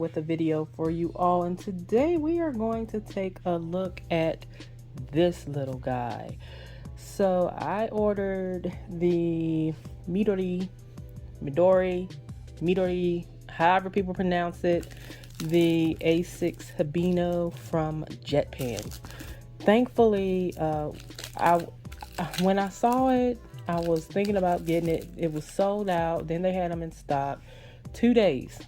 with a video for you all, and today we are going to take a look at this little guy. So I ordered the Midori, however people pronounce it, the A6 Hibino from Jetpan. Thankfully, when I saw it, I was thinking about getting it. It was sold out. Then they had them in stock. 2 days.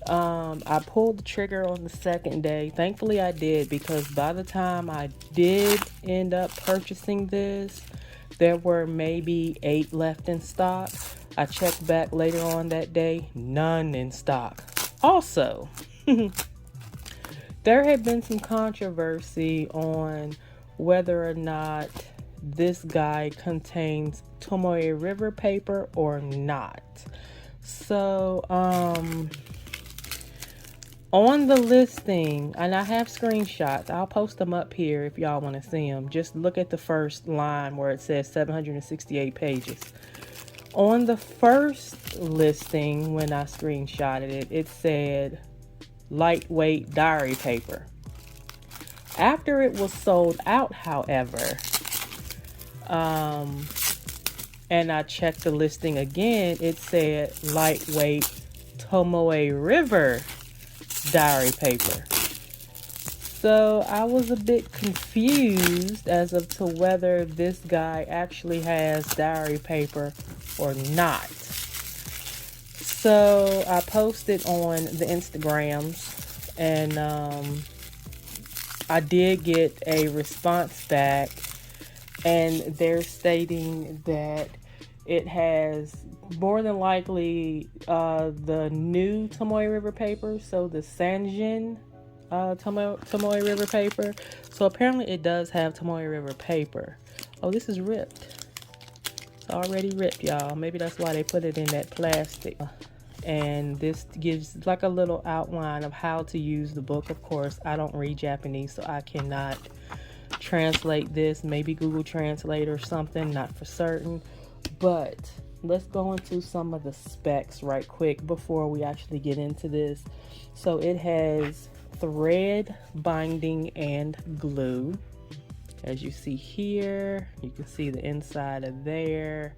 I pulled the trigger on the second day. Thankfully I did, because by the time I did end up purchasing this, there were maybe 8 left in stock. I checked back later on that day, none in stock. Also, there had been some controversy on whether or not this guy contains Tomoe River paper or not. So, on the listing, and I have screenshots, I'll post them up here if y'all want to see them. Just look at the first line where it says 768 pages. On the first listing, when I screenshotted it, it said lightweight diary paper. After it was sold out, however, and I checked the listing again, it said lightweight Tomoe River diary paper. So I was a bit confused as of to whether this guy actually has diary paper or not. So I posted on the Instagrams, and I did get a response back, and they're stating that it has more than likely the new Tomoe River paper, so the Sanjin Tomoe River paper. So apparently it does have Tomoe River paper. Oh, this is ripped. It's already ripped, y'all. Maybe that's why they put it in that plastic. And this gives like a little outline of how to use the book. Of course, I don't read Japanese, so I cannot translate this. Maybe Google Translate or something, not for certain. But let's go into some of the specs right quick before we actually get into this. So it has thread binding and glue. As you see here, you can see the inside of there.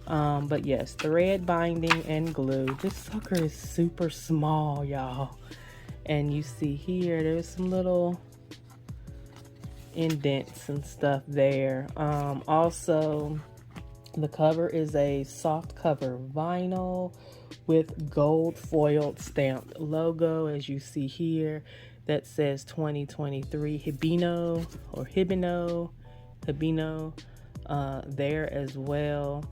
But yes, thread binding and glue. This sucker is super small, y'all. And you see here, there's some little indents and stuff there. Also, the cover is a soft cover vinyl with gold foiled stamped logo, as you see here, that says 2023 Hibino or Hibino there as well.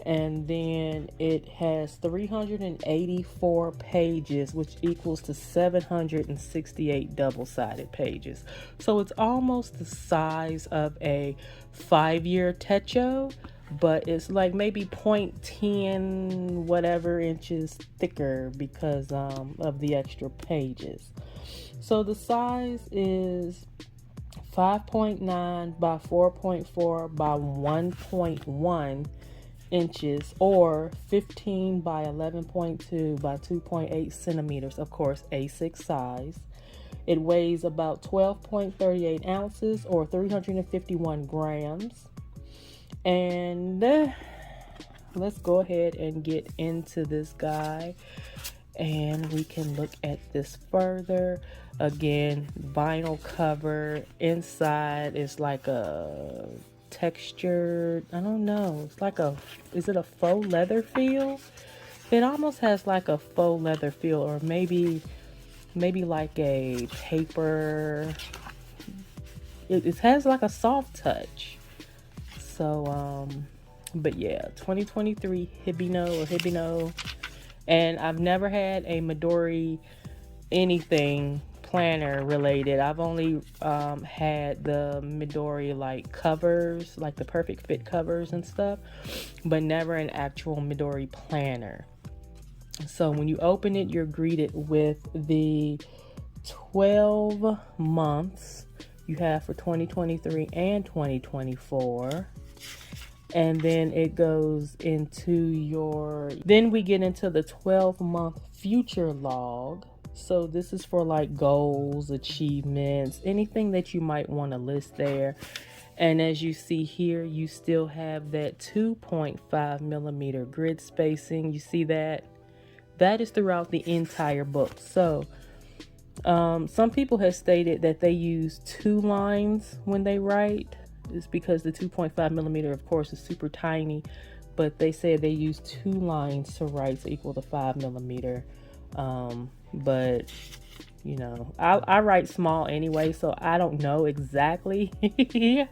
And then it has 384 pages, which equals to 768 double-sided pages. So it's almost the size of a 5-year techo, but it's like maybe 0.10 whatever inches thicker because of the extra pages. So the size is 5.9 by 4.4 by 1.1 inches, or 15 by 11.2 by 2.8 centimeters, of course A6 size. It weighs about 12.38 ounces or 351 grams. And let's go ahead and get into this guy, and we can look at this further. Again, vinyl cover. Inside is like a textured, I don't know, it's like is it a faux leather feel? It almost has like a faux leather feel, or maybe like a paper. It has like a soft touch. So but yeah, 2023 Hibino. And I've never had a Midori anything planner related. I've only had the Midori like covers, like the perfect fit covers and stuff, but never an actual Midori planner. So when you open it, you're greeted with the 12 months you have for 2023 and 2024. And then it goes into then we get into the 12-month future log. So this is for like goals, achievements, anything that you might want to list there. And as you see here, you still have that 2.5 millimeter grid spacing. You see that? That is throughout the entire book. So some people have stated that they use 2 lines when they write. It's because the 2.5 millimeter, of course, is super tiny, but they said they use 2 lines to write to equal the 5 millimeter. But you know, I write small anyway, so I don't know exactly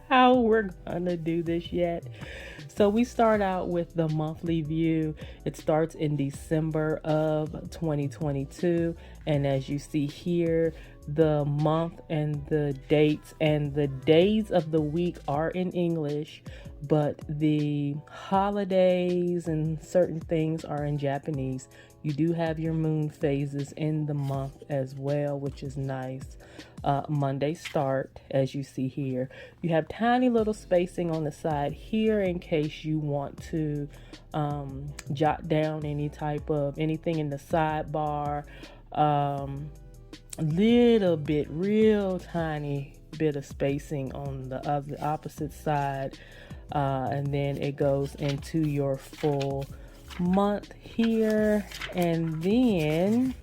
how we're gonna do this yet. So we start out with the monthly view. It starts in December of 2022, and as you see here, the month and the dates and the days of the week are in English, but the holidays and certain things are in Japanese. You do have your moon phases in the month as well, which is nice. Monday start, as you see here. You have tiny little spacing on the side here in case you want to jot down anything in the sidebar. Little bit, real tiny bit of spacing on the opposite side. And then it goes into your full month here, and then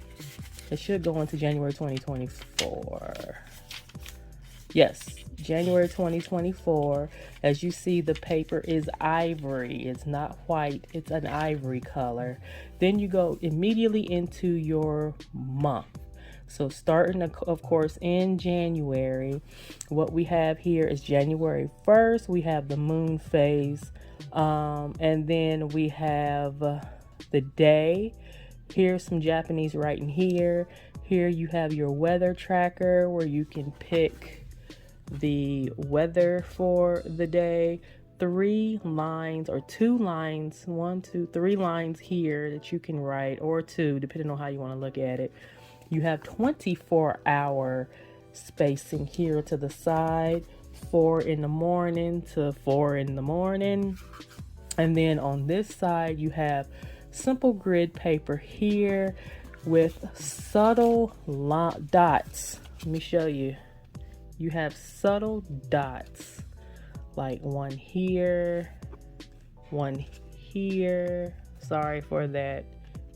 it should go into January 2024. Yes, January 2024. As you see, the paper is ivory. It's not white, it's an ivory color. Then you go immediately into your month. So starting, of course, in January, what we have here is January 1st. We have the moon phase. And then we have the day. Here's some Japanese writing here. Here you have your weather tracker where you can pick the weather for the day. 3 lines or 2 lines, 1, 2, 3 lines here that you can write, or 2, depending on how you want to look at it. You have 24-hour spacing here to the side, 4 in the morning to 4 in the morning. And then on this side, you have simple grid paper here with subtle dots. Let me show you. You have subtle dots, like one here, one here. Sorry for that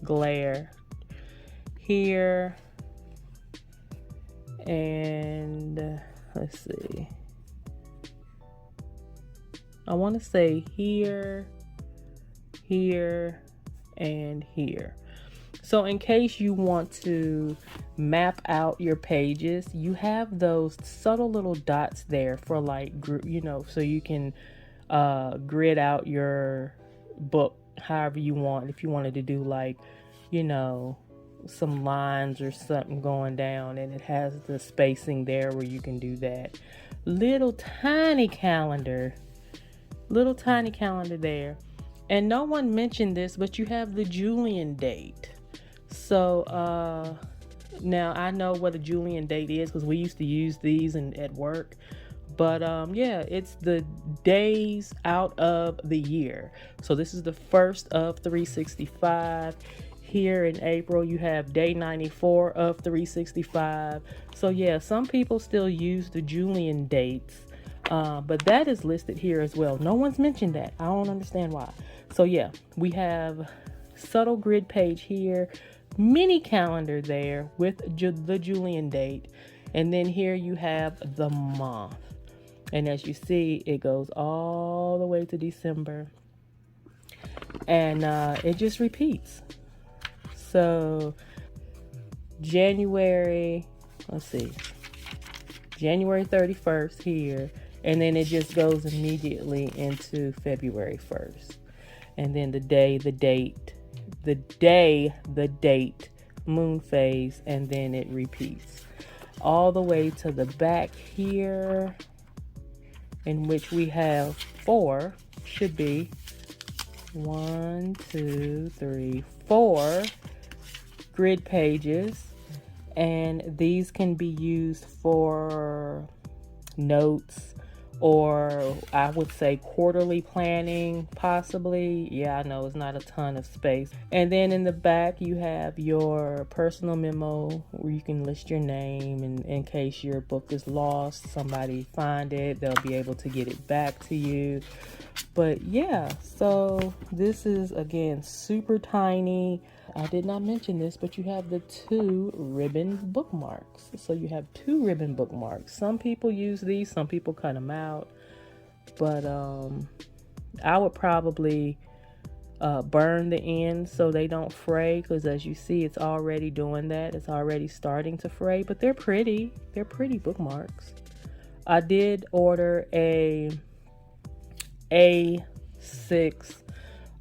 glare. Here, and let's see, I want to say here, here, and here. So in case you want to map out your pages, you have those subtle little dots there for like, you know, so you can grid out your book however you want. If you wanted to do like, you know, some lines or something going down, and it has the spacing there where you can do that. Little tiny calendar there. And no one mentioned this, but you have the Julian date. So now I know what a Julian date is because we used to use these at work. But yeah, it's the days out of the year. So this is the first of 365. Here in April, you have day 94 of 365. So yeah, some people still use the Julian dates, but that is listed here as well. No one's mentioned that. I don't understand why. So yeah, we have subtle grid page here, mini calendar there with the Julian date. And then here you have the month. And as you see, it goes all the way to December. And it just repeats. So January 31st here, and then it just goes immediately into February 1st. And then the date, moon phase, and then it repeats all the way to the back here, in which we have 4, should be 1, 2, 3, 4 grid pages, and these can be used for notes or I would say quarterly planning, possibly. Yeah, I know it's not a ton of space. And then in the back, you have your personal memo where you can list your name, and in case your book is lost, somebody find it, they'll be able to get it back to you. But yeah, so this is again super tiny. I did not mention this, but you have the 2 ribbon bookmarks. So you have 2 ribbon bookmarks. Some people use these, some people cut them out. But I would probably burn the ends so they don't fray, because as you see, it's already doing that. It's already starting to fray, but they're pretty. They're pretty bookmarks. I did order a A6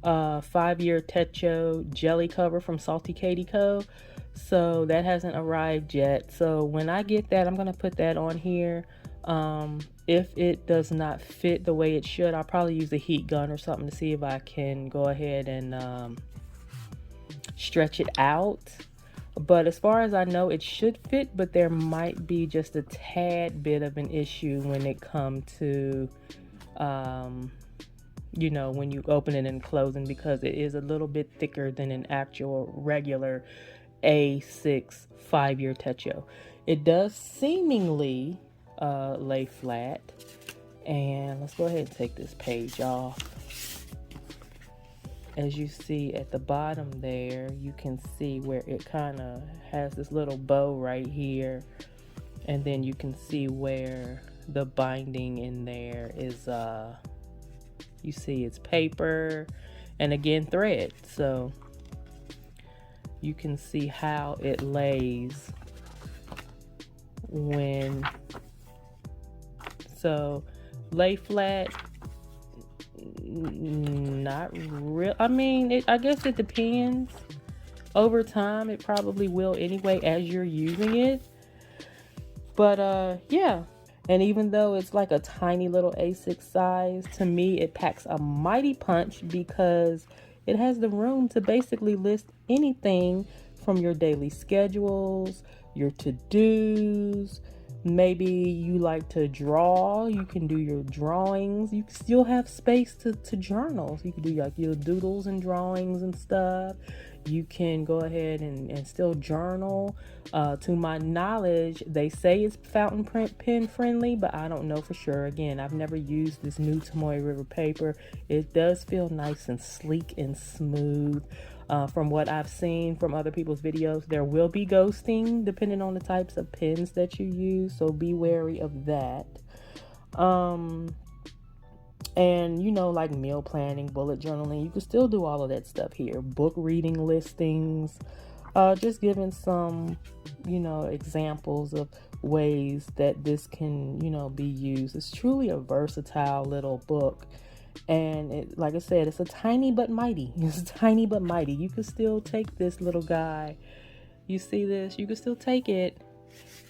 5-year Techo jelly cover from Salty Katie Co. So that hasn't arrived yet. So when I get that, I'm going to put that on here. If it does not fit the way it should, I'll probably use a heat gun or something to see if I can go ahead and stretch it out. But as far as I know, it should fit, but there might be just a tad bit of an issue when it comes to you know, when you open it and closing, because it is a little bit thicker than an actual regular A6 5-year Techo. It does seemingly lay flat. And let's go ahead and take this page off. As you see at the bottom there, you can see where it kind of has this little bow right here. And then you can see where the binding in there is you see it's paper and again thread, so you can see how it lays when lay flat. Not real. I mean, I guess it depends. Over time it probably will anyway as you're using it, but yeah. And even though it's like a tiny little A6 size, to me it packs a mighty punch, because it has the room to basically list anything from your daily schedules, your to-dos. Maybe you like to draw, you can do your drawings. You still have space to journal. You can do like your doodles and drawings and stuff. You can go ahead and still journal. To my knowledge, they say it's fountain pen friendly, but I don't know for sure. Again, I've never used this new Tomoe River paper. It does feel nice and sleek and smooth. From what I've seen from other people's videos, there will be ghosting depending on the types of pens that you use, so be wary of that. And you know, like meal planning, bullet journaling, you can still do all of that stuff here. Book reading listings, just giving some, you know, examples of ways that this can, you know, be used. It's truly a versatile little book. And it, like I said, it's a tiny but mighty. It's tiny but mighty. You can still take this little guy. You see this? You can still take it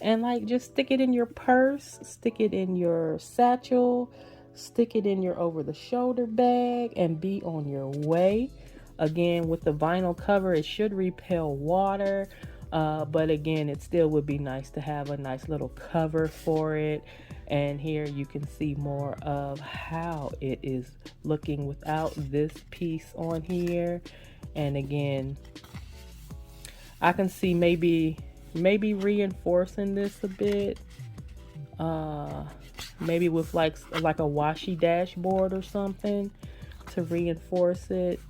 and like just stick it in your purse, stick it in your satchel, stick it in your over-the-shoulder bag, and be on your way. Again, with the vinyl cover, it should repel water. But again, it still would be nice to have a nice little cover for it. And here you can see more of how it is looking without this piece on here. And again, I can see maybe reinforcing this a bit. Maybe with like a washi dashboard or something to reinforce it.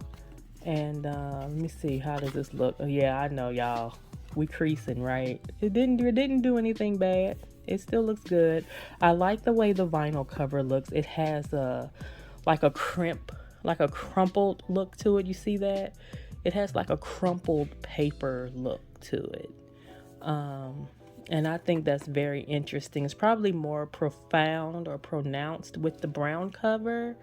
And let me see, how does this look? Oh, yeah, I know, y'all, we creasing, right? It didn't do anything bad. It still looks good. I like the way the vinyl cover looks. It has a crumpled look to it. You see that? It has like a crumpled paper look to it. And I think that's very interesting. It's probably more profound or pronounced with the brown cover,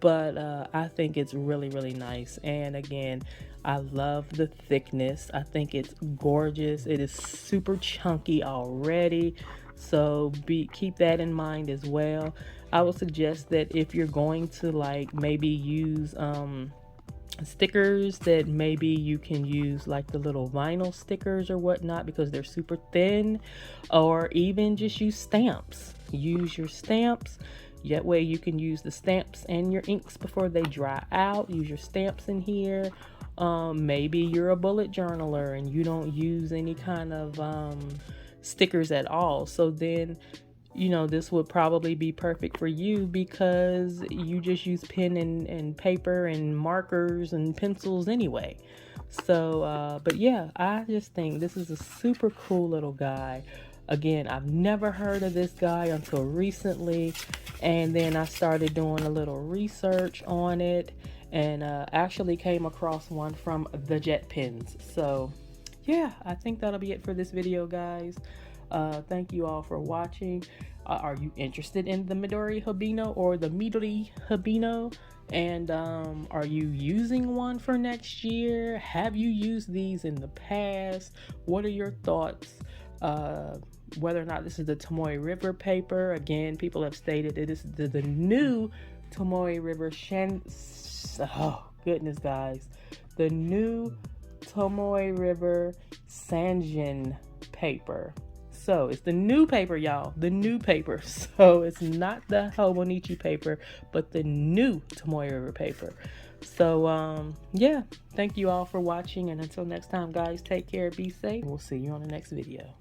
but I think it's really, really nice. And again, I love the thickness. I think it's gorgeous. It is super chunky already, so keep that in mind as well. I would suggest that if you're going to like maybe use stickers, that maybe you can use like the little vinyl stickers or whatnot, because they're super thin, or even just use stamps. Use your stamps. That way you can use the stamps and your inks before they dry out. Use your stamps in here. Maybe you're a bullet journaler and you don't use any kind of stickers at all. So then, you know, this would probably be perfect for you because you just use pen and paper and markers and pencils anyway. So, but yeah, I just think this is a super cool little guy. Again, I've never heard of this guy until recently, and then I started doing a little research on it and actually came across one from the Jet Pens. So yeah, I think that'll be it for this video, guys. Thank you all for watching. Are you interested in the Midori Hibino or the Midori Hibino? And are you using one for next year? Have you used these in the past? What are your thoughts? Whether or not this is the Tomoe River paper. Again, people have stated that this is the new Tomoe River oh goodness, guys, the new Tomoe River Sanjin paper. So it's the new paper, y'all, the new paper. So it's not the Hobonichi paper, but the new Tomoe River paper. So yeah, thank you all for watching, and until next time, guys, take care, be safe. We'll see you on the next video.